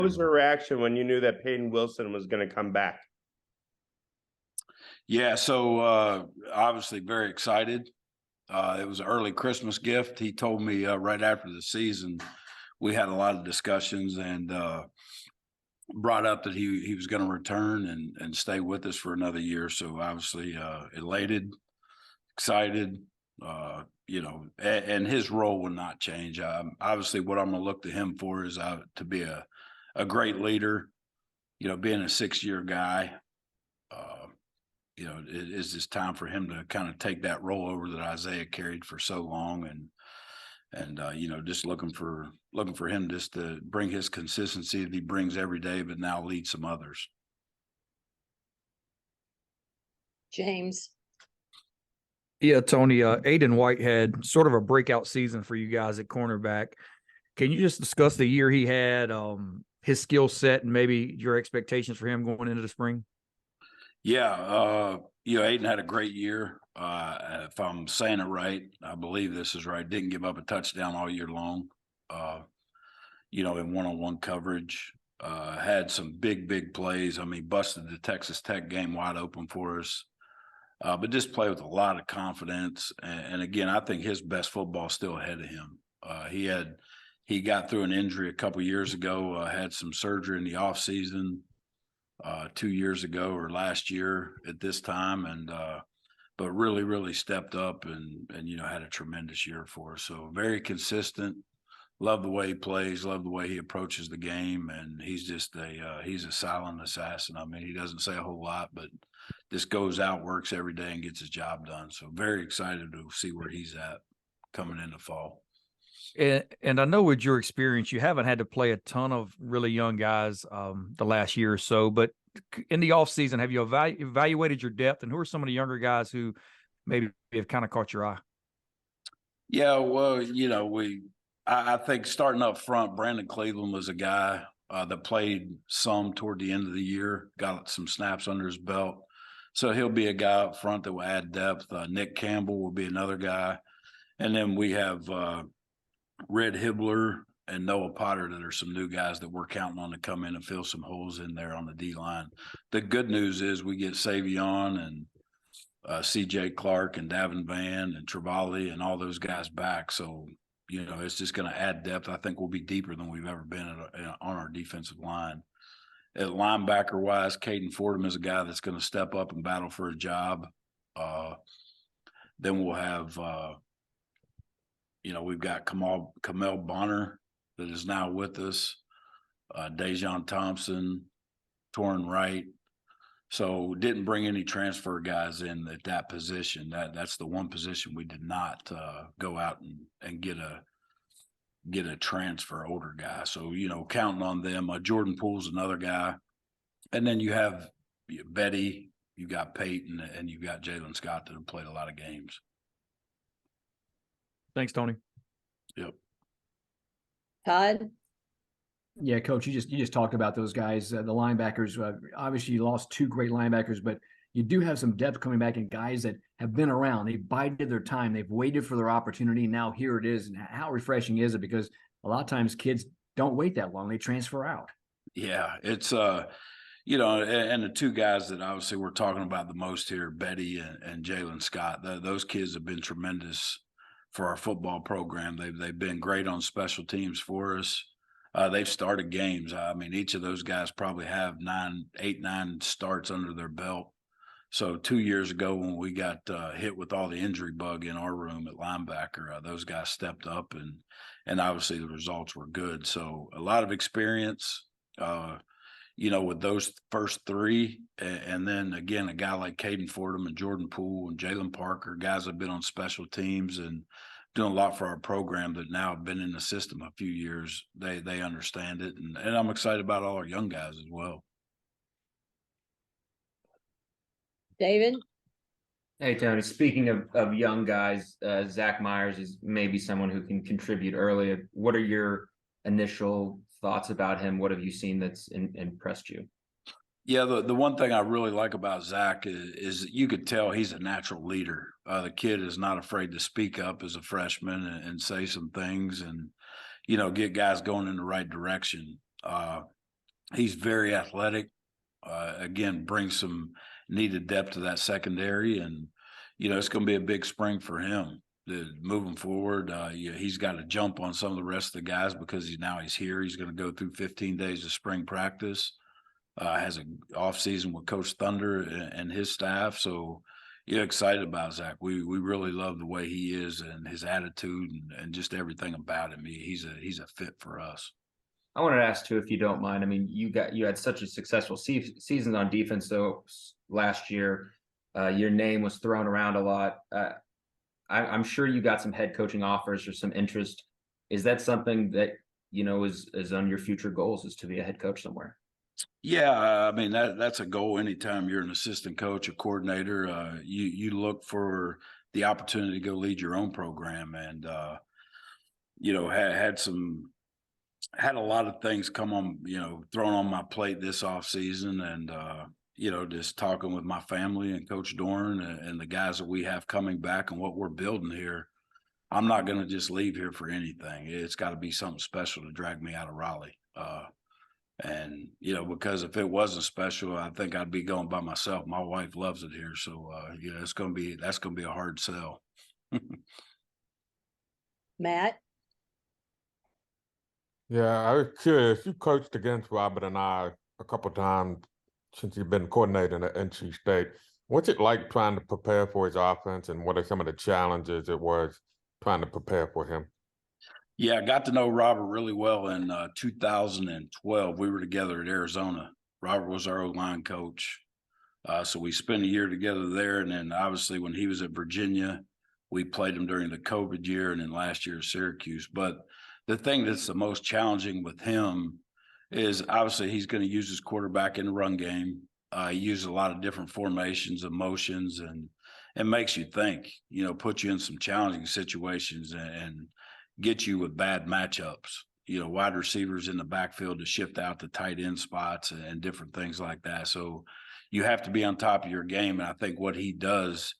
was your reaction when you knew that Peyton Wilson was going to come back? Yeah, so obviously very excited. It was an early Christmas gift. He told me right after the season, we had a lot of discussions and brought up that he was going to return and stay with us for another year. So obviously elated, excited, and his role will not change. Obviously, what I'm going to look to him for is to be a great leader. Being a 6-year guy. It is just time for him to kind of take that role over that Isaiah carried for so long, and just looking for him just to bring his consistency that he brings every day, but now lead some others. James. Yeah, Tony, Aiden White had sort of a breakout season for you guys at cornerback. Can you just discuss the year he had, his skill set, and maybe your expectations for him going into the spring? Yeah, Aiden had a great year. If I'm saying it right, I believe this is right. Didn't give up a touchdown all year long. In one-on-one coverage, had some big plays. I mean, busted the Texas Tech game wide open for us. But just play with a lot of confidence. And again, I think his best football is still ahead of him. He got through an injury a couple years ago, had some surgery in the off season 2 years ago or last year at this time, but really stepped up and had a tremendous year for us. So very consistent. Love the way he plays. Love the way he approaches the game, and he's just he's a silent assassin. I mean, he doesn't say a whole lot, but just goes out, works every day, and gets his job done. So very excited to see where he's at coming into fall. And I know with your experience, you haven't had to play a ton of really young guys the last year or so, but in the offseason, have you evaluated your depth, and who are some of the younger guys who maybe have kind of caught your eye? Yeah, well, I think starting up front, Brandon Cleveland was a guy that played some toward the end of the year, got some snaps under his belt. So he'll be a guy up front that will add depth. Nick Campbell will be another guy. And then we have Red Hibbler and Noah Potter that are some new guys that we're counting on to come in and fill some holes in there on the D-line. The good news is we get Savion and C.J. Clark and Davin Van and Trevally and all those guys back. So, it's just going to add depth. I think we'll be deeper than we've ever been on our defensive line. At linebacker-wise, Caden Fordham is a guy that's going to step up and battle for a job. Then we'll have we've got Kamel Bonner that is now with us, Dejon Thompson, Torrin Wright. So didn't bring any transfer guys in at that position. That's the one position we did not go out and get a transfer older guy. So, counting on them. Jordan Poole's another guy. And then you have Betty, you got Peyton, and you got Jalen Scott that have played a lot of games. Thanks, Tony. Yep. Todd. Yeah, Coach, you just talked about those guys, the linebackers. Obviously, you lost 2 great linebackers, but you do have some depth coming back and guys that have been around. They've bided their time. They've waited for their opportunity. And now here it is. And how refreshing is it? Because a lot of times kids don't wait that long. They transfer out. Yeah, it's and the 2 guys that obviously we're talking about the most here, Betty and Jalen Scott. Those kids have been tremendous for our football program. They've been great on special teams for us. They've started games. I mean, each of those guys probably have 8, 9 starts under their belt. So 2 years ago when we got hit with all the injury bug in our room at linebacker, those guys stepped up and obviously the results were good. So a lot of experience, with those first 3. And then again, a guy like Caden Fordham and Jordan Poole and Jalen Parker, guys that have been on special teams and doing a lot for our program that now have been in the system a few years. They understand it. And I'm excited about all our young guys as well. David. Hey, Tony. Speaking of young guys, Zach Myers is maybe someone who can contribute early. What are your initial thoughts about him? What have you seen that's impressed you? Yeah, the one thing I really like about Zach is you could tell he's a natural leader. The kid is not afraid to speak up as a freshman and say some things and, get guys going in the right direction. He's very athletic. Again, brings some needed depth to that secondary, and it's going to be a big spring for him. Moving forward, he's got to jump on some of the rest of the guys because he's here. He's going to go through 15 days of spring practice. Has an off season with Coach Thunder and his staff. So, excited about Zach. We really love the way he is and his attitude and just everything about him. He's a fit for us. I wanted to ask too, if you don't mind. I mean, you had such a successful season on defense though last year. Your name was thrown around a lot. I'm sure you got some head coaching offers or some interest. Is that something that is on your future goals, is to be a head coach somewhere? Yeah, I mean that's a goal. Anytime you're an assistant coach, a coordinator, you look for the opportunity to go lead your own program, and had a lot of things come on, thrown on my plate this off season, and just talking with my family and Coach Dorn and the guys that we have coming back and what we're building here. I'm not going to just leave here for anything. It's got to be something special to drag me out of Raleigh. And because if it wasn't special, I think I'd be going by myself. My wife loves it here, so that's going to be a hard sell. Matt, Yeah, I was curious. You coached against Robert and I a couple times since you've been coordinating at NC State. What's it like trying to prepare for his offense, and what are some of the challenges it was trying to prepare for him? Yeah, I got to know Robert really well in 2012. We were together at Arizona. Robert was our O-line coach. So we spent a year together there. And then obviously when he was at Virginia, we played him during the COVID year and then last year at Syracuse. But the thing that's the most challenging with him is obviously he's going to use his quarterback in the run game. He uses a lot of different formations, emotions, and it makes you think, put you in some challenging situations and get you with bad matchups, wide receivers in the backfield to shift out the tight end spots and different things like that. So you have to be on top of your game. And I think what he does,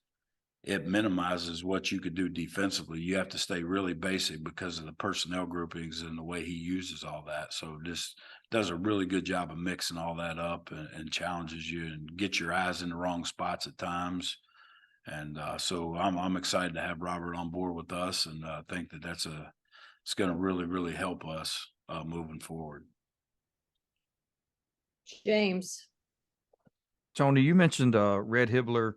it minimizes what you could do defensively. You have to stay really basic because of the personnel groupings and the way he uses all that. So just does a really good job of mixing all that up and challenges you and get your eyes in the wrong spots at times. And so I'm excited to have Robert on board with us, and I think that it's going to really, really help us moving forward. James, Tony, you mentioned Red Hibbler.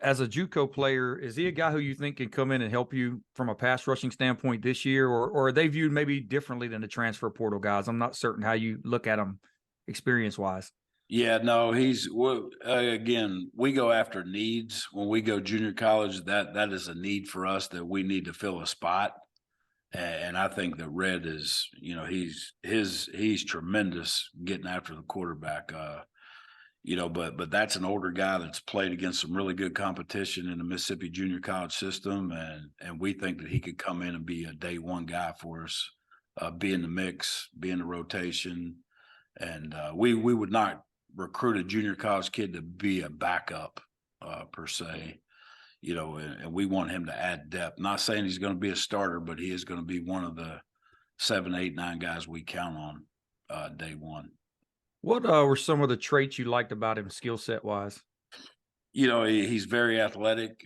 As a JUCO player, is he a guy who you think can come in and help you from a pass rushing standpoint this year, or are they viewed maybe differently than the transfer portal guys? I'm not certain how you look at them experience-wise. Yeah, no, again, we go after needs. When we go junior college, that is a need for us that we need to fill a spot. And I think that Red is, he's tremendous getting after the quarterback. But that's an older guy that's played against some really good competition in the Mississippi junior college system. And we think that he could come in and be a day one guy for us, be in the mix, be in the rotation. And we would not recruit a junior college kid to be a backup per se, and we want him to add depth. Not saying he's going to be a starter, but he is going to be one of the 7, 8, 9 guys we count on day one. What were some of the traits you liked about him skill set wise? He's very athletic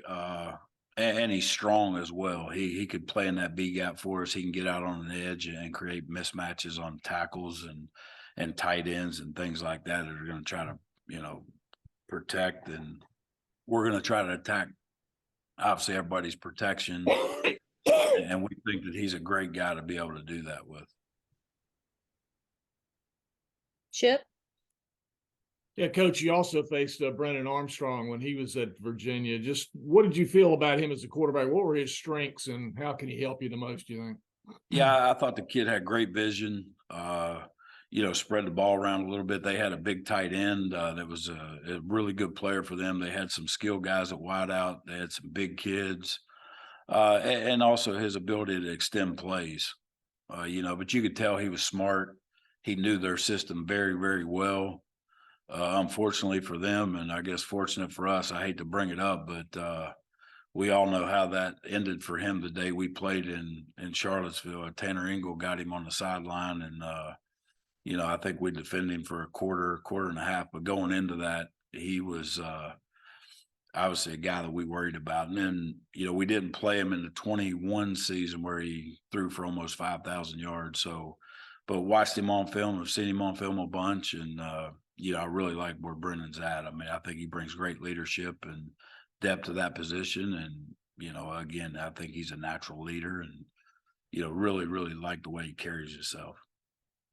and he's strong as well. He could play in that B gap for us. He can get out on an edge and create mismatches on tackles and tight ends and things like that are going to try to, protect. And we're going to try to attack, obviously, everybody's protection. And we think that he's a great guy to be able to do that with. Chip, Yeah, Coach, you also faced Brennan Armstrong when he was at Virginia. Just what did you feel about him as a quarterback? What were his strengths, and how can he help you the most, do you think? Yeah, I thought the kid had great vision. Spread the ball around a little bit. They had a big tight end that was a really good player for them. They had some skilled guys at wideout. They had some big kids, and also his ability to extend plays. But you could tell he was smart. He knew their system very, very well. Unfortunately for them, and I guess fortunate for us, I hate to bring it up, but we all know how that ended for him the day we played in Charlottesville. Tanner Engel got him on the sideline, and I think we defended him for a quarter and a half, but going into that, he was obviously a guy that we worried about. And then, we didn't play him in the 21 season where he threw for almost 5,000 yards. So, but watched him on film, I've seen him on film a bunch, and I really like where Brendan's at. I mean, I think he brings great leadership and depth to that position. And, again, I think he's a natural leader and, really, really like the way he carries himself.